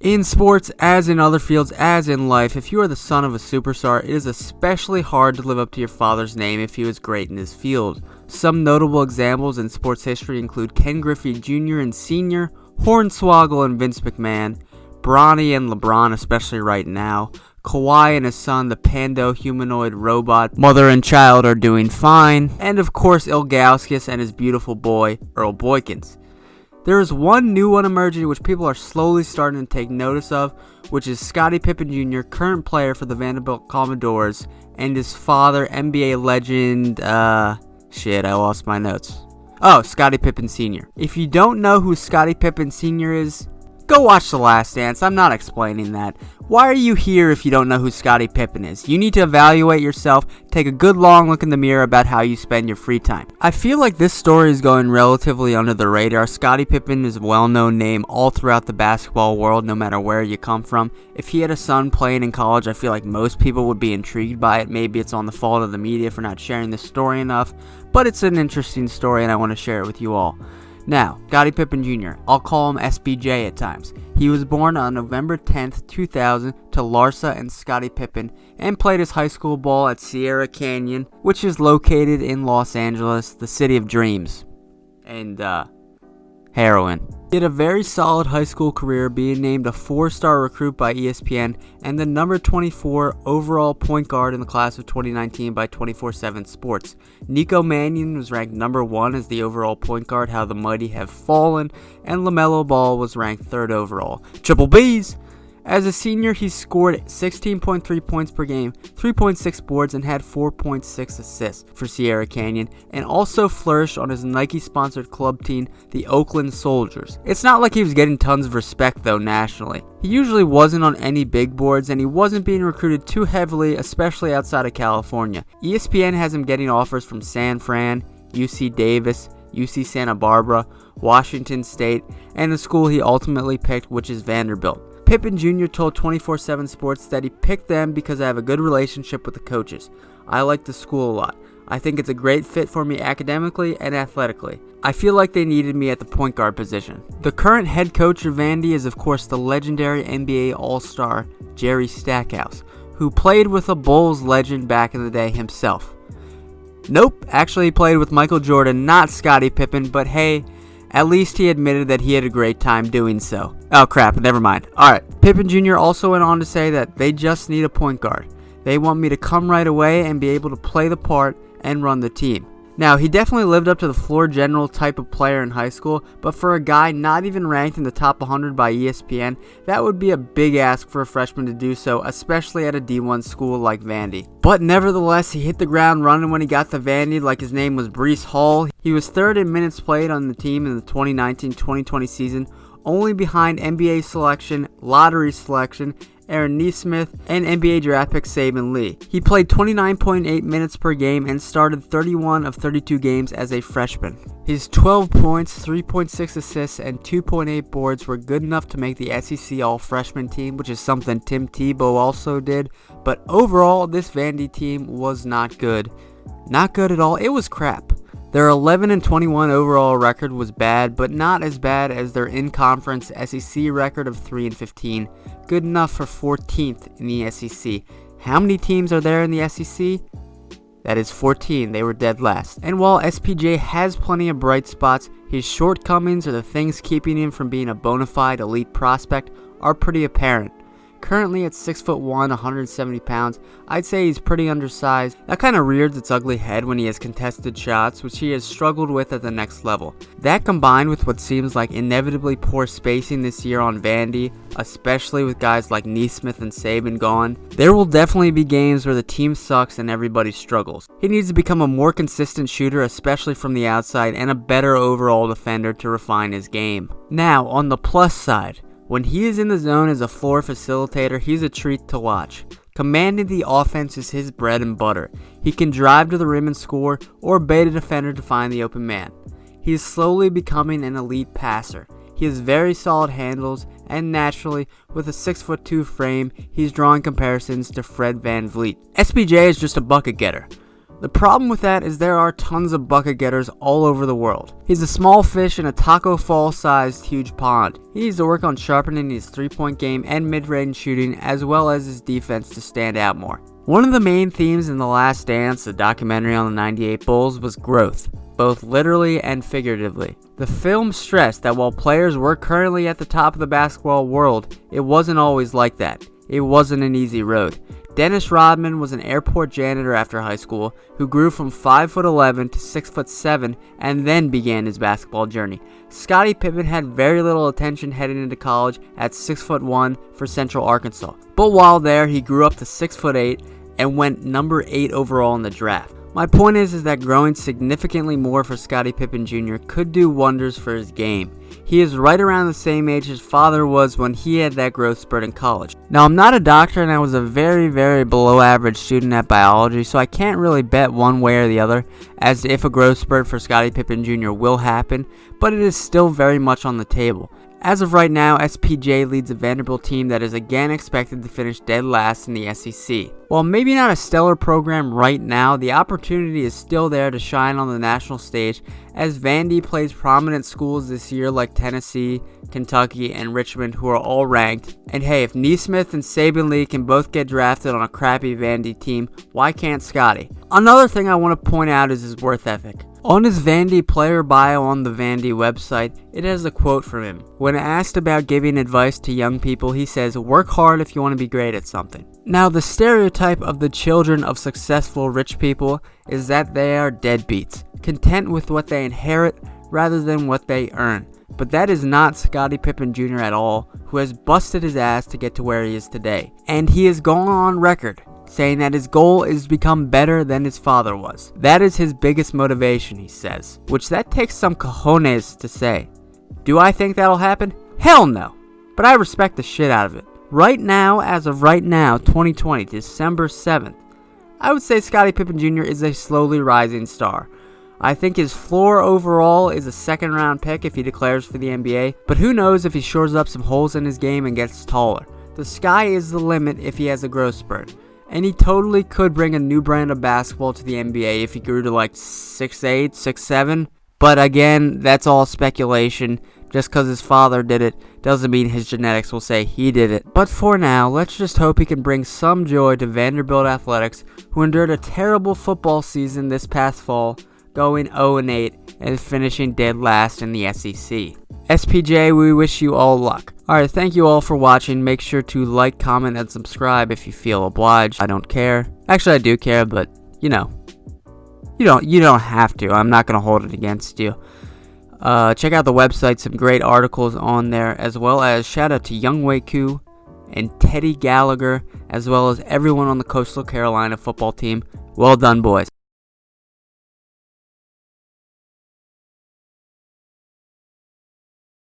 In sports, as in other fields, as in life, if you are the son of a superstar, it is especially hard to live up to your father's name if he was great in his field. Some notable examples in sports history include Ken Griffey Jr. and Sr., Hornswoggle and Vince McMahon, Bronny and LeBron, especially right now, Kawhi and his son, the Pando humanoid robot, mother and child are doing fine, and of course Ilgauskas and his beautiful boy, Earl Boykins. There is one new one emerging which people are slowly starting to take notice of, which is Scotty Pippen Jr., current player for the Vanderbilt Commodores, and his father, NBA legend, I lost my notes. Oh, Scottie Pippen Sr. If you don't know who Scottie Pippen Sr. is, go watch The Last Dance. I'm not explaining that. Why are you here if you don't know who Scottie Pippen is? You need to evaluate yourself, take a good long look in the mirror about how you spend your free time. I feel like this story is going relatively under the radar. Scottie Pippen is a well-known name all throughout the basketball world, no matter where you come from. If he had a son playing in college, I feel like most people would be intrigued by it. Maybe it's on the fault of the media for not sharing this story enough, but it's an interesting story and I want to share it with you all. Now, Scottie Pippen Jr., I'll call him SPJ at times. He was born on November 10th, 2000 to Larsa and Scottie Pippen and played his high school ball at Sierra Canyon, which is located in Los Angeles, the city of dreams and heroin. He had a very solid high school career, being named a 4-star recruit by ESPN and the number 24 overall point guard in the class of 2019 by 24/7 Sports. Nico Mannion was ranked number 1 as the overall point guard, how the mighty have fallen, and LaMelo Ball was ranked 3rd overall. Triple B's! As a senior, he scored 16.3 points per game, 3.6 boards, and had 4.6 assists for Sierra Canyon, and also flourished on his Nike-sponsored club team, the Oakland Soldiers. It's not like he was getting tons of respect, though, nationally. He usually wasn't on any big boards, and he wasn't being recruited too heavily, especially outside of California. ESPN has him getting offers from San Fran, UC Davis, UC Santa Barbara, Washington State, and the school he ultimately picked, which is Vanderbilt. Pippen Jr. told 24/7 Sports that he picked them because I have a good relationship with the coaches. I like the school a lot. I think it's a great fit for me academically and athletically. I feel like they needed me at the point guard position. The current head coach of Vandy is of course the legendary NBA All-Star Jerry Stackhouse, who played with a Bulls legend back in the day himself. Nope, actually he played with Michael Jordan, not Scottie Pippen, but hey, at least he admitted that he had a great time doing so. Oh crap, never mind. Alright, Pippen Jr. also went on to say that they just need a point guard. They want me to come right away and be able to play the part and run the team. Now, he definitely lived up to the floor general type of player in high school, but for a guy not even ranked in the top 100 by ESPN, that would be a big ask for a freshman to do so, especially at a D1 school like Vandy. But nevertheless, he hit the ground running when he got to Vandy like his name was Breece Hall. He was 3rd in minutes played on the team in the 2019-2020 season, only behind NBA selection, lottery selection, Aaron Nesmith, and NBA draft pick Saban Lee. He played 29.8 minutes per game and started 31 of 32 games as a freshman. His 12 points, 3.6 assists, and 2.8 boards were good enough to make the SEC All-Freshman team, which is something Tim Tebow also did. But overall, this Vandy team was not good. Not good at all. It was crap. Their 11-21 overall record was bad, but not as bad as their in-conference SEC record of 3-15. Good enough for 14th in the SEC. How many teams are there in the SEC? That is 14. They were dead last. And while SPJ has plenty of bright spots, his shortcomings or the things keeping him from being a bona fide elite prospect are pretty apparent. Currently at 6'1", 170 pounds, I'd say he's pretty undersized. That kind of rears its ugly head when he has contested shots, which he has struggled with at the next level. That combined with what seems like inevitably poor spacing this year on Vandy, especially with guys like Nesmith and Saban gone, there will definitely be games where the team sucks and everybody struggles. He needs to become a more consistent shooter, especially from the outside, and a better overall defender to refine his game. Now, on the plus side, when he is in the zone as a floor facilitator, he's a treat to watch. Commanding the offense is his bread and butter. He can drive to the rim and score, or bait a defender to find the open man. He is slowly becoming an elite passer. He has very solid handles, and naturally, with a 6'2" frame, he's drawing comparisons to Fred VanVleet. SPJ is just a bucket getter. The problem with that is there are tons of bucket getters all over the world. He's a small fish in a taco fall sized huge pond. He needs to work on sharpening his 3-point game and mid-range shooting as well as his defense to stand out more. One of the main themes in The Last Dance, the documentary on the '98 Bulls, was growth, both literally and figuratively. The film stressed that while players were currently at the top of the basketball world, it wasn't always like that. It wasn't an easy road. Dennis Rodman was an airport janitor after high school who grew from 5'11" to 6'7" and then began his basketball journey. Scottie Pippen had very little attention heading into college at 6'1" for Central Arkansas. But while there, he grew up to 6'8" and went number 8 overall in the draft. My point is that growing significantly more for Scottie Pippen Jr. could do wonders for his game. He is right around the same age his father was when he had that growth spurt in college. Now, I'm not a doctor and I was a very, very below average student at biology, so I can't really bet one way or the other as to if a growth spurt for Scottie Pippen Jr. will happen, but it is still very much on the table. As of right now, SPJ leads a Vanderbilt team that is again expected to finish dead last in the SEC. While maybe not a stellar program right now, the opportunity is still there to shine on the national stage as Vandy plays prominent schools this year like Tennessee, Kentucky, and Richmond, who are all ranked. And hey, if Neesmith and Saban Lee can both get drafted on a crappy Vandy team, why can't Scotty? Another thing I want to point out is his work ethic. On his Vandy player bio on the Vandy website, it has a quote from him. When asked about giving advice to young people, he says, "Work hard if you want to be great at something." Now, the stereotype of the children of successful rich people is that they are deadbeats, content with what they inherit rather than what they earn. But that is not Scottie Pippen Jr. at all, who has busted his ass to get to where he is today. And he has gone on record saying that his goal is to become better than his father was. That is his biggest motivation, he says, which that takes some cojones to say. Do I think that'll happen? Hell no, but I respect the shit out of it. Right now, as of right now, 2020, December 7th, I would say Scottie Pippen Jr. is a slowly rising star. I think his floor overall is a second round pick if he declares for the NBA, but who knows if he shores up some holes in his game and gets taller. The sky is the limit if he has a growth spurt. And he totally could bring a new brand of basketball to the NBA if he grew to like 6'8", 6'7". But again, that's all speculation. Just because his father did it doesn't mean his genetics will say he did it. But for now, let's just hope he can bring some joy to Vanderbilt athletics, who endured a terrible football season this past fall, going 0-8 and finishing dead last in the SEC. SPJ, we wish you all luck. Alright, thank you all for watching. Make sure to like, comment, and subscribe if you feel obliged. I don't care. Actually, I do care, but you know. You don't have to. I'm not going to hold it against you. Check out the website. Some great articles on there, as well as shout out to Young Waku and Teddy Gallagher, as well as everyone on the Coastal Carolina football team. Well done, boys.